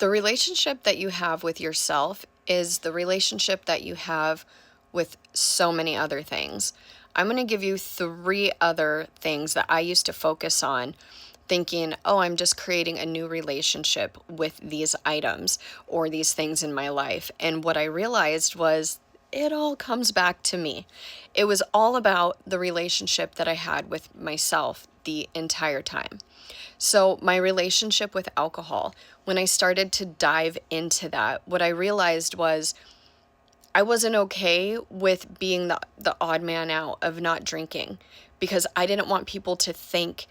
The relationship that you have with yourself is the relationship that you have with so many other things. I'm going to give you three other things that I used to focus on, thinking, oh, I'm just creating a new relationship with these items or these things in my life. And what I realized was it all comes back to me. It was all about the relationship that I had with myself the entire time. So, my relationship with alcohol, when I started to dive into that, what I realized was I wasn't okay with being the odd man out of not drinking because I didn't want people to think,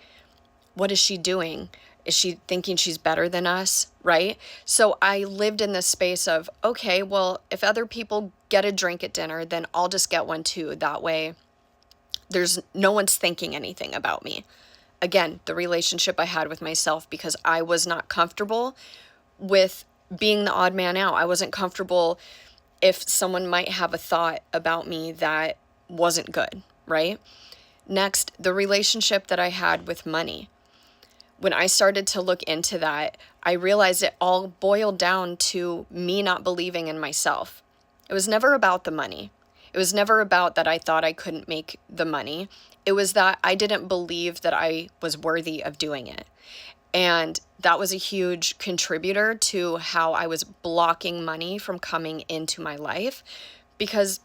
what is she doing? Is she thinking she's better than us? Right? So I lived in this space of, okay, well, if other people get a drink at dinner, then I'll just get one too. That way, there's no one's thinking anything about me. Again, the relationship I had with myself because I was not comfortable with being the odd man out. I wasn't comfortable if someone might have a thought about me that wasn't good, right? Next, the relationship that I had with money. When I started to look into that, I realized it all boiled down to me not believing in myself. It was never about the money. It was never about that I thought I couldn't make the money. It was that I didn't believe that I was worthy of doing it. And that was a huge contributor to how I was blocking money from coming into my life because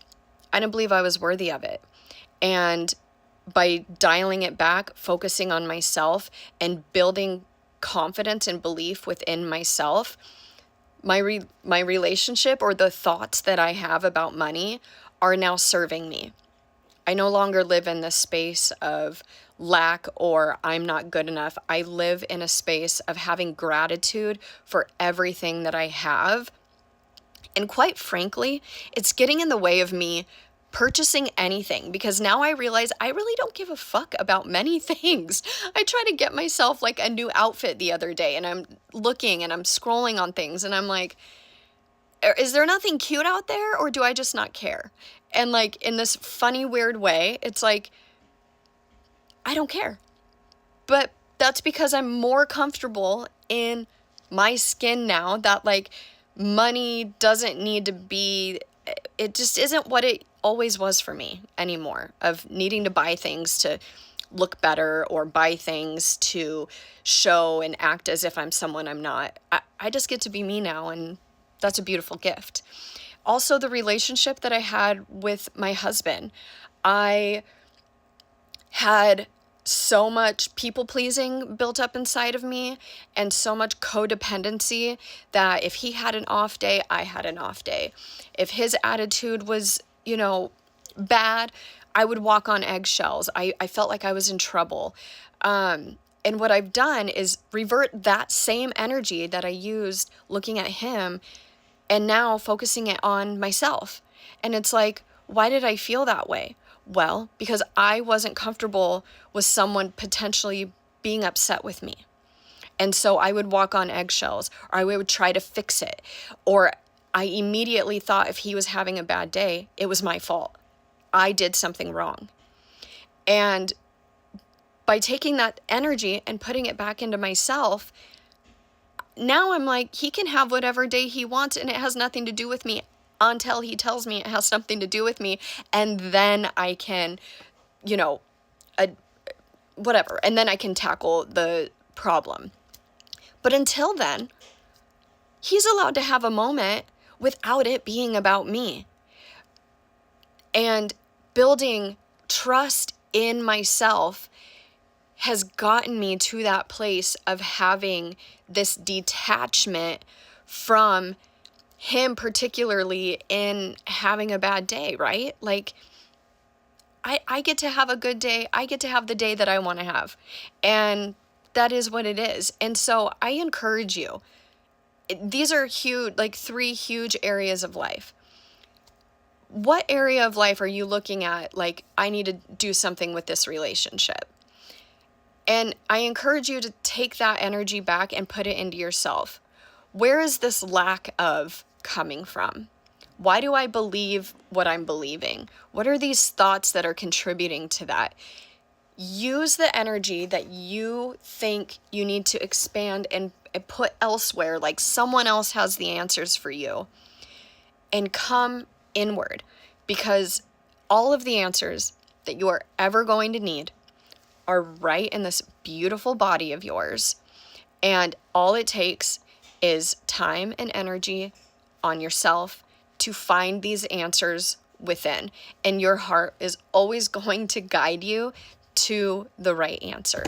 I didn't believe I was worthy of it. And by dialing it back, focusing on myself and building confidence and belief within myself, my relationship or the thoughts that I have about money are now serving me. I no longer live in the space of lack or I'm not good enough. I live in a space of having gratitude for everything that I have. And quite frankly, it's getting in the way of me purchasing anything because now I realize I really don't give a fuck about many things. I tried to get myself like a new outfit the other day and I'm looking and I'm scrolling on things and I'm like, is there nothing cute out there or do I just not care? And like in this funny, weird way, it's like, I don't care. But that's because I'm more comfortable in my skin now that like money doesn't need to be, it just isn't what it always was for me anymore of needing to buy things to look better or buy things to show and act as if I'm someone I'm not. I just get to be me now and that's a beautiful gift. Also, the relationship that I had with my husband. I had so much people pleasing built up inside of me and so much codependency that if he had an off day, I had an off day. If his attitude was, bad, I would walk on eggshells. I felt like I was in trouble. And what I've done is revert that same energy that I used looking at him and now focusing it on myself. And it's like, why did I feel that way? Well, because I wasn't comfortable with someone potentially being upset with me. And so I would walk on eggshells or I would try to fix it. Or I immediately thought if he was having a bad day, it was my fault. I did something wrong. And by taking that energy and putting it back into myself, now I'm like, he can have whatever day he wants and it has nothing to do with me until he tells me it has something to do with me. And then I can, whatever. And then I can tackle the problem. But until then, he's allowed to have a moment without it being about me. And building trust in myself has gotten me to that place of having this detachment from him, particularly in having a bad day, right? Like, I get to have a good day. I get to have the day that I want to have. And that is what it is. And so I encourage you. These are huge, like three huge areas of life. What area of life are you looking at? Like, I need to do something with this relationship. And I encourage you to take that energy back and put it into yourself. Where is this lack of coming from? Why do I believe what I'm believing? What are these thoughts that are contributing to that? Use the energy that you think you need to expand put elsewhere, like someone else has the answers for you, and come inward, because all of the answers that you are ever going to need are right in this beautiful body of yours. And all it takes is time and energy on yourself to find these answers within. And your heart is always going to guide you to the right answer.